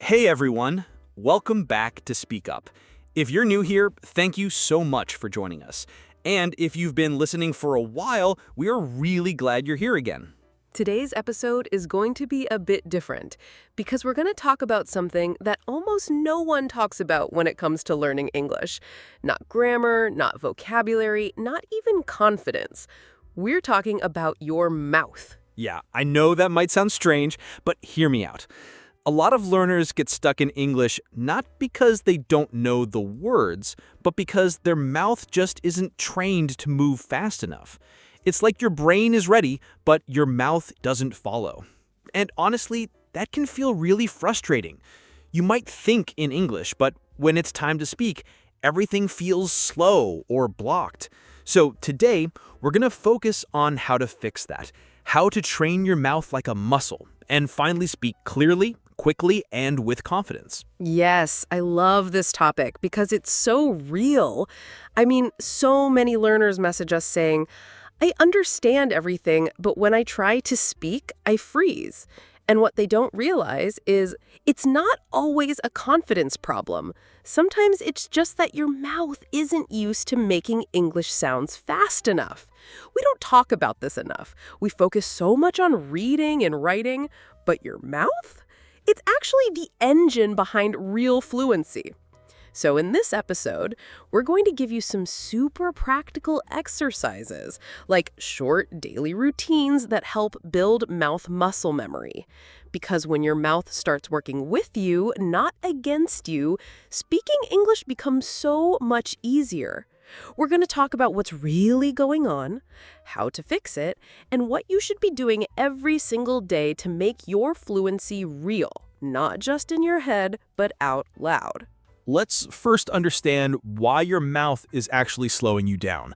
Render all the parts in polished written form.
Hey everyone, welcome back to Speak Up. If you're new here, thank you so much for joining us. And if you've been listening for a while, we are really glad you're here again. Today's episode is going to be a bit different because we're going to talk about something that almost no one talks about when it comes to learning English. Not grammar, not vocabulary, not even confidence. We're talking about your mouth. Yeah, I know that might sound strange, but hear me out. A lot of learners get stuck in English not because they don't know the words, but because their mouth just isn't trained to move fast enough. It's like your brain is ready, but your mouth doesn't follow. And honestly, that can feel really frustrating. You might think in English, but when it's time to speak, everything feels slow or blocked. So today, we're going to focus on how to fix that, how to train your mouth like a muscle, and finally speak clearly, quickly, and with confidence. Yes, I love this topic because it's so real. I mean, so many learners message us saying, I understand everything, but when I try to speak, I freeze. And what they don't realize is it's not always a confidence problem. Sometimes it's just that your mouth isn't used to making English sounds fast enough. We don't talk about this enough. We focus so much on reading and writing, but your mouth? It's actually the engine behind real fluency. So in this episode, we're going to give you some super practical exercises, like short daily routines that help build mouth muscle memory. Because when your mouth starts working with you, not against you, speaking English becomes so much easier. We're going to talk about what's really going on, how to fix it, and what you should be doing every single day to make your fluency real, not just in your head, but out loud. Let's first understand why your mouth is actually slowing you down.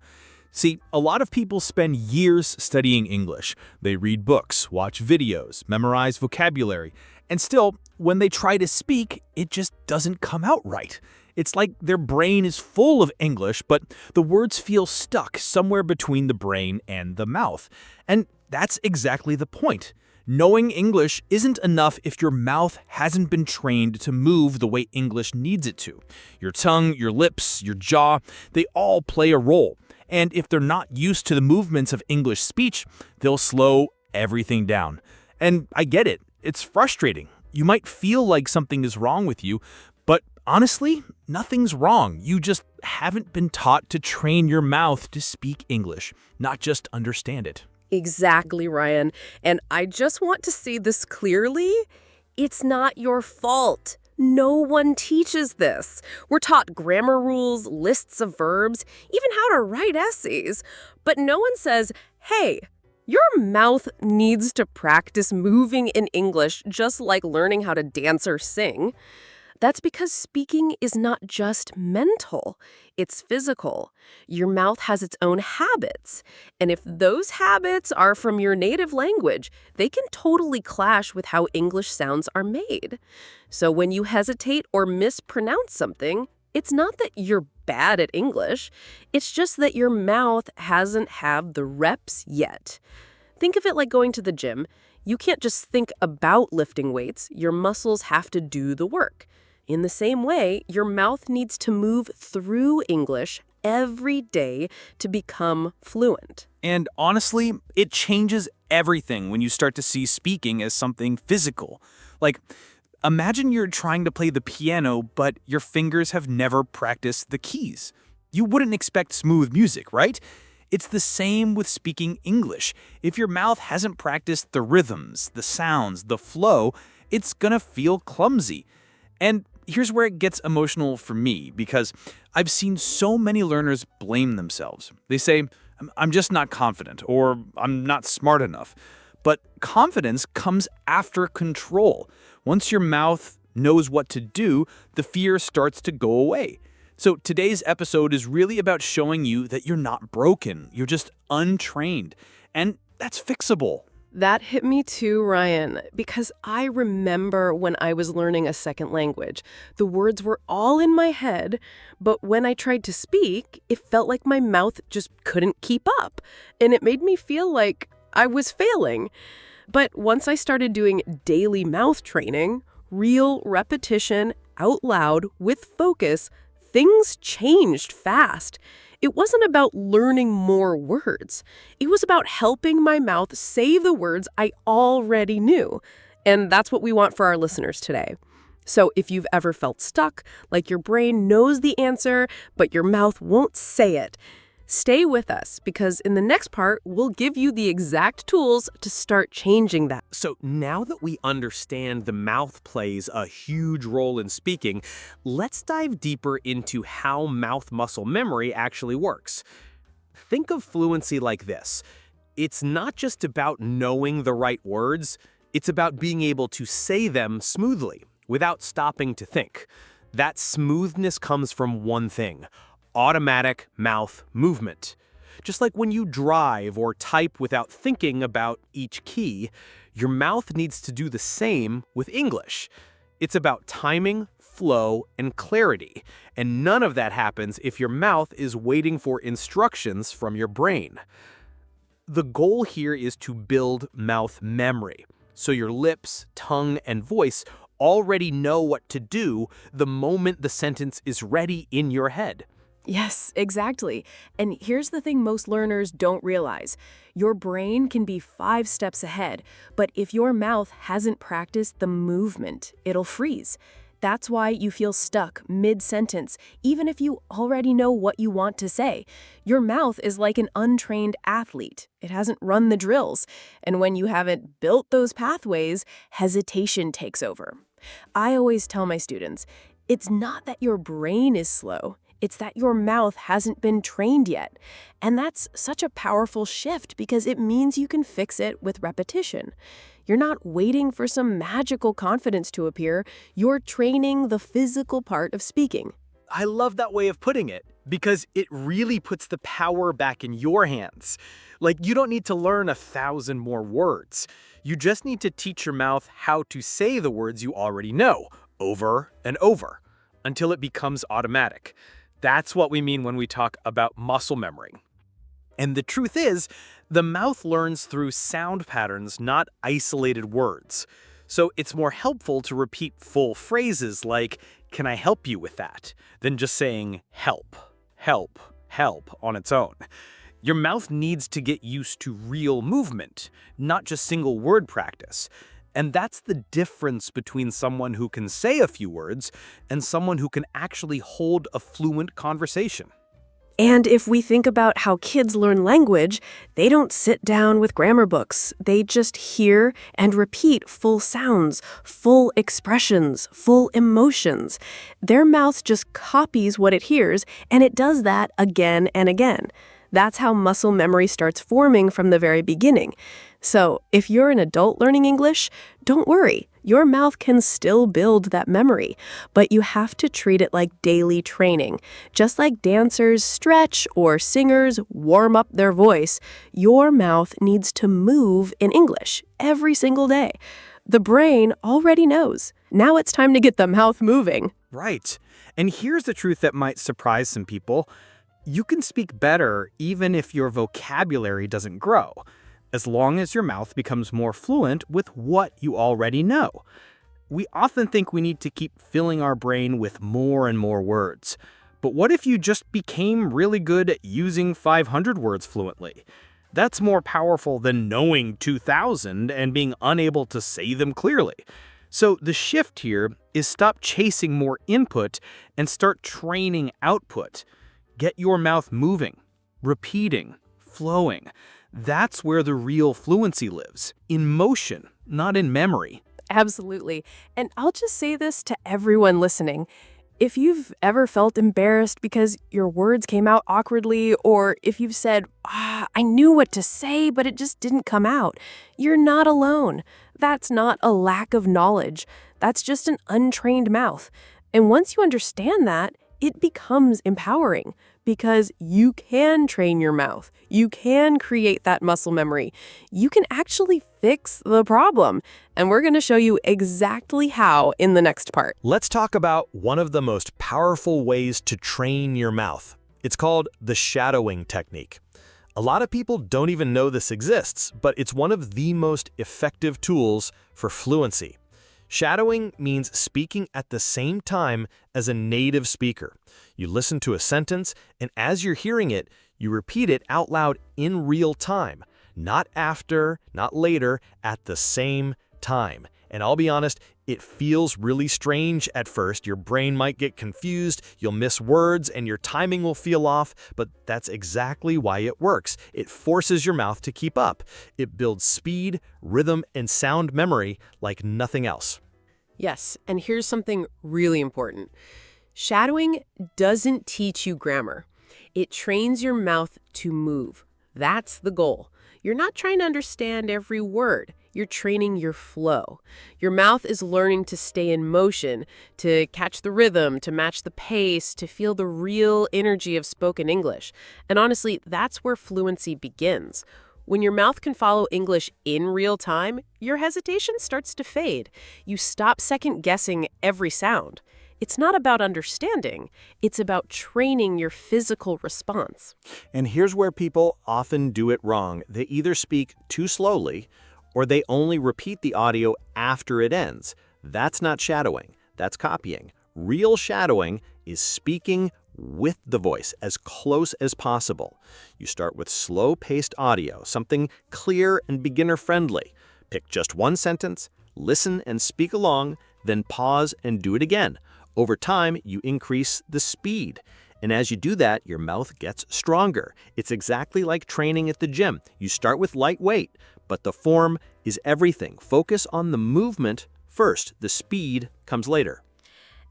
See, a lot of people spend years studying English. They read books, watch videos, memorize vocabulary, and still, when they try to speak, it just doesn't come out right. It's like their brain is full of English, but the words feel stuck somewhere between the brain and the mouth. And that's exactly the point. Knowing English isn't enough if your mouth hasn't been trained to move the way English needs it to. Your tongue, your lips, your jaw, they all play a role. And if they're not used to the movements of English speech, they'll slow everything down. And I get it. It's frustrating. You might feel like something is wrong with you, but honestly, nothing's wrong. You just haven't been taught to train your mouth to speak English, not just understand it. Exactly, Ryan. And I just want to say this clearly. It's not your fault. No one teaches this. We're taught grammar rules, lists of verbs, even how to write essays. But no one says, hey, your mouth needs to practice moving in English just like learning how to dance or sing. That's because speaking is not just mental, it's physical. Your mouth has its own habits. And if those habits are from your native language, they can totally clash with how English sounds are made. So when you hesitate or mispronounce something, it's not that you're bad at English, it's just that your mouth hasn't had the reps yet. Think of it like going to the gym. You can't just think about lifting weights, your muscles have to do the work. In the same way, your mouth needs to move through English every day to become fluent. And honestly, it changes everything when you start to see speaking as something physical. Like, imagine you're trying to play the piano, but your fingers have never practiced the keys. You wouldn't expect smooth music, right? It's the same with speaking English. If your mouth hasn't practiced the rhythms, the sounds, the flow, it's gonna feel clumsy. And here's where it gets emotional for me, because I've seen so many learners blame themselves. They say, I'm just not confident, or I'm not smart enough. But confidence comes after control. Once your mouth knows what to do, the fear starts to go away. So today's episode is really about showing you that you're not broken, you're just untrained, and that's fixable. That hit me too, Ryan, because I remember when I was learning a second language, the words were all in my head, but when I tried to speak, it felt like my mouth just couldn't keep up, and it made me feel like I was failing. But once I started doing daily mouth training, real repetition out loud with focus, things changed fast. It wasn't about learning more words. It was about helping my mouth say the words I already knew. And that's what we want for our listeners today. So if you've ever felt stuck, like your brain knows the answer, but your mouth won't say it, stay with us, because in the next part, we'll give you the exact tools to start changing that. So now that we understand the mouth plays a huge role in speaking, let's dive deeper into how mouth muscle memory actually works. Think of fluency like this. It's not just about knowing the right words, it's about being able to say them smoothly, without stopping to think. That smoothness comes from one thing: automatic mouth movement. Just like when you drive or type without thinking about each key, your mouth needs to do the same with English. It's about timing, flow, and clarity, and none of that happens if your mouth is waiting for instructions from your brain. The goal here is to build mouth memory, so your lips, tongue, and voice already know what to do the moment the sentence is ready in your head. Yes, exactly. And here's the thing most learners don't realize. Your brain can be 5 steps ahead, but if your mouth hasn't practiced the movement, it'll freeze. That's why you feel stuck mid-sentence, even if you already know what you want to say. Your mouth is like an untrained athlete. It hasn't run the drills. And when you haven't built those pathways, hesitation takes over. I always tell my students, it's not that your brain is slow. It's that your mouth hasn't been trained yet. And that's such a powerful shift because it means you can fix it with repetition. You're not waiting for some magical confidence to appear. You're training the physical part of speaking. I love that way of putting it because it really puts the power back in your hands. Like, you don't need to learn 1,000 more words. You just need to teach your mouth how to say the words you already know over and over until it becomes automatic. That's what we mean when we talk about muscle memory. And the truth is, the mouth learns through sound patterns, not isolated words. So it's more helpful to repeat full phrases like, "Can I help you with that?" than just saying help, help, help on its own. Your mouth needs to get used to real movement, not just single word practice. And that's the difference between someone who can say a few words and someone who can actually hold a fluent conversation. And if we think about how kids learn language, they don't sit down with grammar books. They just hear and repeat full sounds, full expressions, full emotions. Their mouth just copies what it hears, and it does that again and again. That's how muscle memory starts forming from the very beginning. So if you're an adult learning English, don't worry. Your mouth can still build that memory, but you have to treat it like daily training. Just like dancers stretch or singers warm up their voice, your mouth needs to move in English every single day. The brain already knows. Now it's time to get the mouth moving. Right. And here's the truth that might surprise some people. You can speak better even if your vocabulary doesn't grow, as long as your mouth becomes more fluent with what you already know. We often think we need to keep filling our brain with more and more words. But what if you just became really good at using 500 words fluently? That's more powerful than knowing 2,000 and being unable to say them clearly. So the shift here is stop chasing more input and start training output. Get your mouth moving, repeating, flowing. That's where the real fluency lives, in motion, not in memory. Absolutely. And I'll just say this to everyone listening. If you've ever felt embarrassed because your words came out awkwardly, or if you've said, I knew what to say, but it just didn't come out, you're not alone. That's not a lack of knowledge. That's just an untrained mouth. And once you understand that, it becomes empowering because you can train your mouth. You can create that muscle memory. You can actually fix the problem. And we're going to show you exactly how in the next part. Let's talk about one of the most powerful ways to train your mouth. It's called the shadowing technique. A lot of people don't even know this exists, but it's one of the most effective tools for fluency. Shadowing means speaking at the same time as a native speaker. You listen to a sentence, and as you're hearing it, you repeat it out loud in real time. Not after, not later, at the same time. And I'll be honest, it feels really strange at first. Your brain might get confused, you'll miss words, and your timing will feel off, but that's exactly why it works. It forces your mouth to keep up. It builds speed, rhythm, and sound memory like nothing else. Yes, and here's something really important. Shadowing doesn't teach you grammar. It trains your mouth to move. That's the goal. You're not trying to understand every word. You're training your flow. Your mouth is learning to stay in motion, to catch the rhythm, to match the pace, to feel the real energy of spoken English. And honestly, that's where fluency begins. When your mouth can follow English in real time, your hesitation starts to fade. You stop second-guessing every sound. It's not about understanding. It's about training your physical response. And here's where people often do it wrong. They either speak too slowly, or they only repeat the audio after it ends. That's not shadowing. That's copying. Real shadowing is speaking with the voice as close as possible. You start with slow-paced audio, something clear and beginner-friendly. Pick just one sentence, listen and speak along, then pause and do it again. Over time, you increase the speed. And as you do that, your mouth gets stronger. It's exactly like training at the gym. You start with lightweight, but the form is everything. Focus on the movement first. The speed comes later.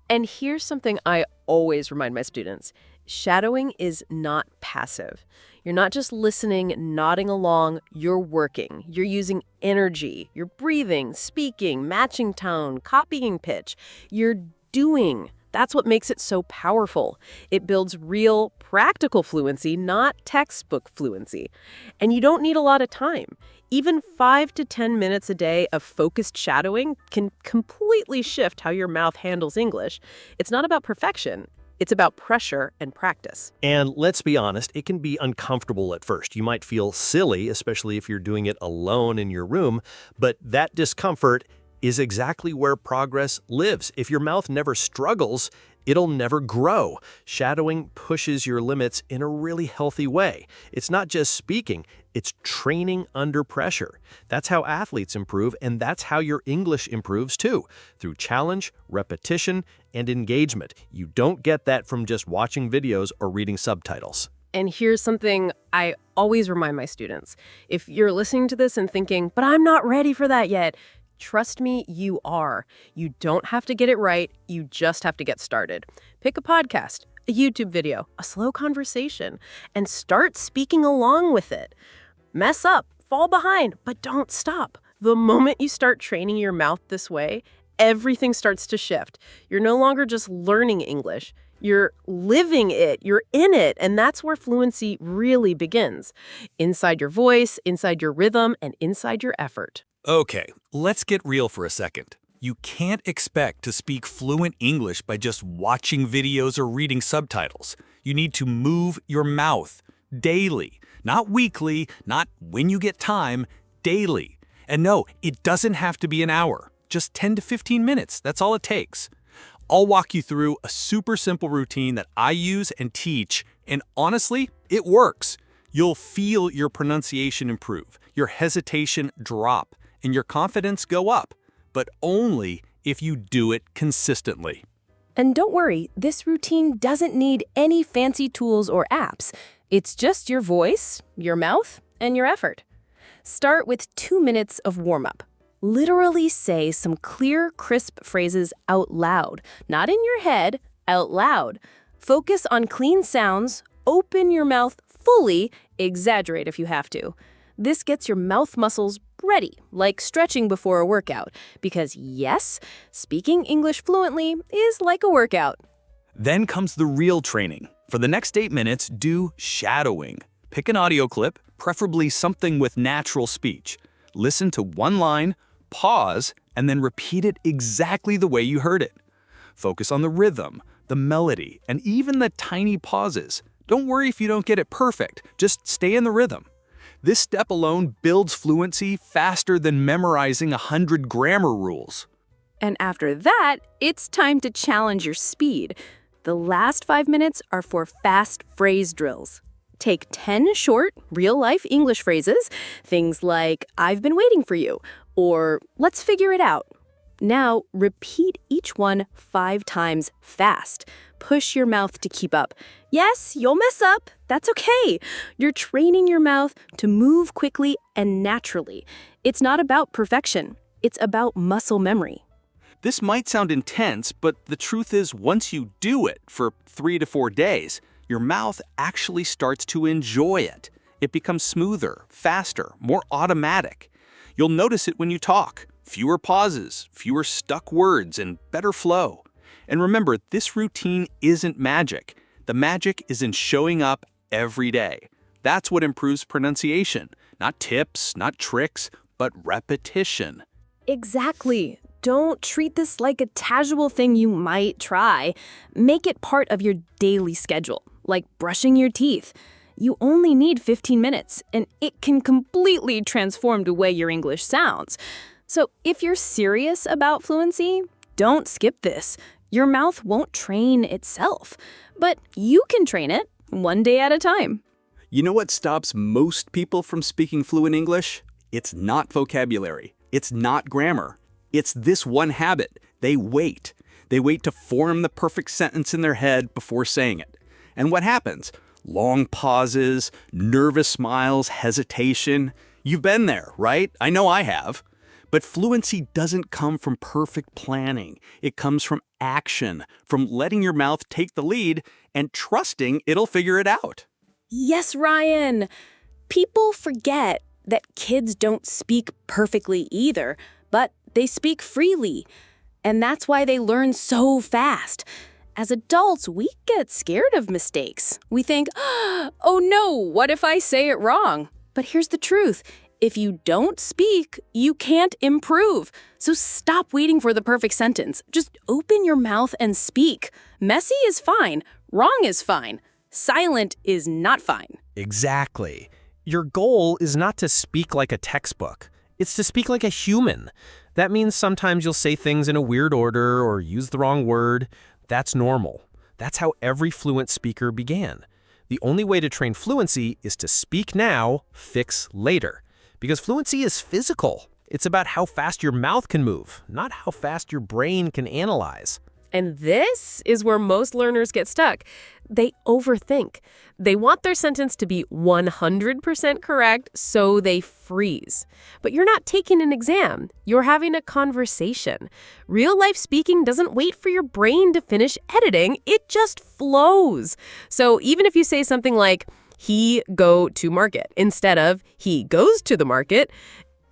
And here's something I always remind my students. Shadowing is not passive. You're not just listening, nodding along, you're working. You're using energy. You're breathing, speaking, matching tone, copying pitch. You're doing. That's what makes it so powerful. It builds real, practical fluency, not textbook fluency. And you don't need a lot of time. Even 5 to 10 minutes a day of focused shadowing can completely shift how your mouth handles English. It's not about perfection. It's about pressure and practice. And let's be honest, it can be uncomfortable at first. You might feel silly, especially if you're doing it alone in your room, but that discomfort is exactly where progress lives. If your mouth never struggles, it'll never grow. Shadowing pushes your limits in a really healthy way. It's not just speaking, it's training under pressure. That's how athletes improve, and that's how your English improves too, through challenge, repetition, and engagement. You don't get that from just watching videos or reading subtitles. And here's something I always remind my students. If you're listening to this and thinking, but I'm not ready for that yet, trust me, you are. You don't have to get it right. You just have to get started. Pick a podcast, a YouTube video, a slow conversation, and start speaking along with it. Mess up, fall behind, but don't stop. The moment you start training your mouth this way, everything starts to shift. You're no longer just learning English. You're living it, you're in it, and that's where fluency really begins. Inside your voice, inside your rhythm, and inside your effort. Okay, let's get real for a second. You can't expect to speak fluent English by just watching videos or reading subtitles. You need to move your mouth daily, not weekly, not when you get time, daily. And no, it doesn't have to be an hour, just 10 to 15 minutes. That's all it takes. I'll walk you through a super simple routine that I use and teach, and honestly, it works. You'll feel your pronunciation improve, your hesitation drop, and your confidence go up, but only if you do it consistently. And don't worry, this routine doesn't need any fancy tools or apps. It's just your voice, your mouth, and your effort. Start with 2 minutes of warm-up. Literally say some clear, crisp phrases out loud, not in your head, out loud. Focus on clean sounds, open your mouth fully, exaggerate if you have to. This gets your mouth muscles ready, like stretching before a workout. Because yes, speaking English fluently is like a workout. Then comes the real training. For the next 8 minutes, do shadowing. Pick an audio clip, preferably something with natural speech. Listen to one line, pause, and then repeat it exactly the way you heard it. Focus on the rhythm, the melody, and even the tiny pauses. Don't worry if you don't get it perfect, just stay in the rhythm. This step alone builds fluency faster than memorizing 100 grammar rules. And after that, it's time to challenge your speed. The last 5 minutes are for fast phrase drills. Take 10 short, real-life English phrases, things like, I've been waiting for you, or let's figure it out. Now, repeat each one 5 times fast. Push your mouth to keep up. Yes, you'll mess up. That's okay. You're training your mouth to move quickly and naturally. It's not about perfection. It's about muscle memory. This might sound intense, but the truth is once you do it for 3 to 4 days, your mouth actually starts to enjoy it. It becomes smoother, faster, more automatic. You'll notice it when you talk. Fewer pauses, fewer stuck words, and better flow. And remember, this routine isn't magic. The magic is in showing up every day. That's what improves pronunciation. Not tips, not tricks, but repetition. Exactly. Don't treat this like a casual thing you might try. Make it part of your daily schedule, like brushing your teeth. You only need 15 minutes, and it can completely transform the way your English sounds. So if you're serious about fluency, don't skip this. Your mouth won't train itself, but you can train it one day at a time. You know what stops most people from speaking fluent English? It's not vocabulary. It's not grammar. It's this one habit. They wait. They wait to form the perfect sentence in their head before saying it. And what happens? Long pauses, nervous smiles, hesitation. You've been there, right? I know I have. But fluency doesn't come from perfect planning. It comes from action, from letting your mouth take the lead and trusting it'll figure it out. Yes, Ryan. People forget that kids don't speak perfectly either, but they speak freely. And that's why they learn so fast. As adults, we get scared of mistakes. We think, oh no, what if I say it wrong? But here's the truth. If you don't speak, you can't improve. So stop waiting for the perfect sentence. Just open your mouth and speak. Messy is fine. Wrong is fine. Silent is not fine. Exactly. Your goal is not to speak like a textbook. It's to speak like a human. That means sometimes you'll say things in a weird order or use the wrong word. That's normal. That's how every fluent speaker began. The only way to train fluency is to speak now, fix later. Because fluency is physical. It's about how fast your mouth can move, not how fast your brain can analyze. And this is where most learners get stuck. They overthink. They want their sentence to be 100% correct, so they freeze. But you're not taking an exam. You're having a conversation. Real-life speaking doesn't wait for your brain to finish editing. It just flows. So even if you say something like, he go to market, instead of he goes to the market,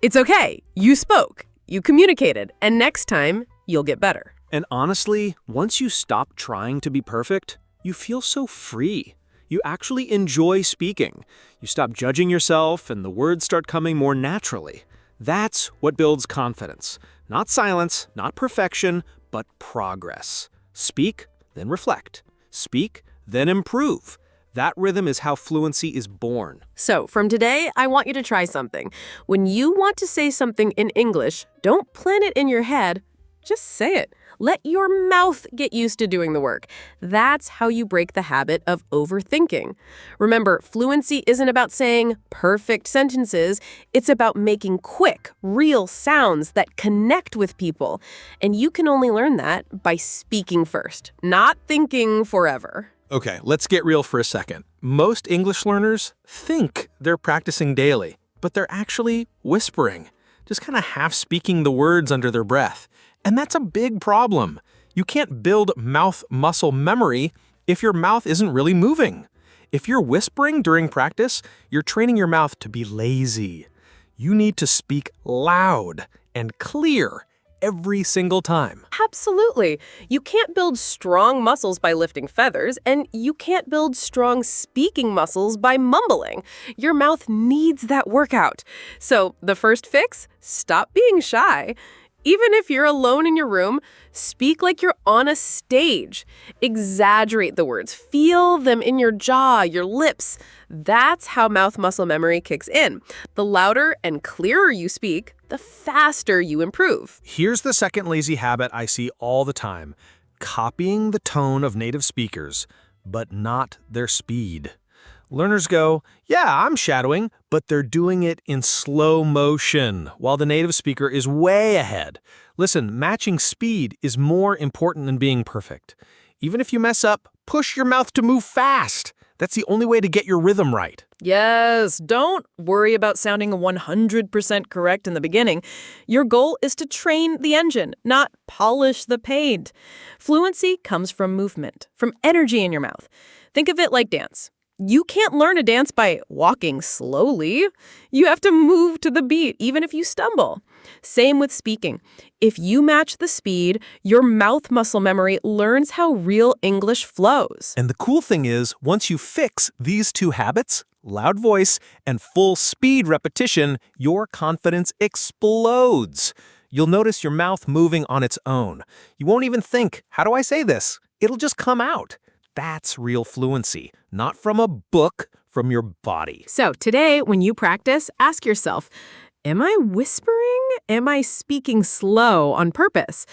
it's okay. You spoke. You communicated. And next time, you'll get better. And honestly, once you stop trying to be perfect, you feel so free. You actually enjoy speaking. You stop judging yourself and the words start coming more naturally. That's what builds confidence. Not silence, not perfection, but progress. Speak, then reflect. Speak, then improve. That rhythm is how fluency is born. So from today, I want you to try something. When you want to say something in English, don't plan it in your head. Just say it. Let your mouth get used to doing the work. That's how you break the habit of overthinking. Remember, fluency isn't about saying perfect sentences. It's about making quick, real sounds that connect with people. And you can only learn that by speaking first, not thinking forever. Okay, let's get real for a second. Most English learners think they're practicing daily, but they're actually whispering, just kind of half speaking the words under their breath. And that's a big problem. You can't build mouth muscle memory if your mouth isn't really moving. If you're whispering during practice, you're training your mouth to be lazy. You need to speak loud and clear every single time. Absolutely. You can't build strong muscles by lifting feathers, and you can't build strong speaking muscles by mumbling. Your mouth needs that workout. So the first fix, stop being shy. Even if you're alone in your room, speak like you're on a stage. Exaggerate the words. Feel them in your jaw, your lips. That's how mouth muscle memory kicks in. The louder and clearer you speak, the faster you improve. Here's the second lazy habit I see all the time: copying the tone of native speakers, but not their speed. Learners go, yeah, I'm shadowing, but they're doing it in slow motion, while the native speaker is way ahead. Listen, matching speed is more important than being perfect. Even if you mess up, push your mouth to move fast. That's the only way to get your rhythm right. Yes, don't worry about sounding 100% correct in the beginning. Your goal is to train the engine, not polish the paint. Fluency comes from movement, from energy in your mouth. Think of it like dance. You can't learn a dance by walking slowly. You have to move to the beat, even if you stumble. Same with speaking. If you match the speed, your mouth muscle memory learns how real English flows. And the cool thing is, once you fix these two habits, loud voice and full speed repetition, your confidence explodes. You'll notice your mouth moving on its own. You won't even think, how do I say this? It'll just come out. That's real fluency, not from a book, from your body. So today, when you practice, ask yourself, am I whispering? Am I speaking slow on purpose?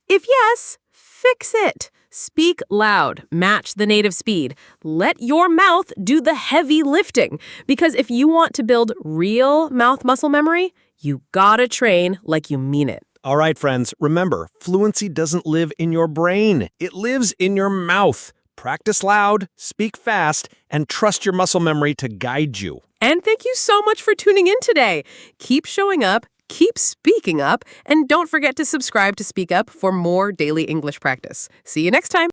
If yes, fix it. Speak loud, match the native speed. Let your mouth do the heavy lifting. Because if you want to build real mouth muscle memory, you gotta train like you mean it. All right, friends, remember, fluency doesn't live in your brain. It lives in your mouth. Practice loud, speak fast, and trust your muscle memory to guide you. And thank you so much for tuning in today. Keep showing up, keep speaking up, and don't forget to subscribe to Speak Up for more daily English practice. See you next time.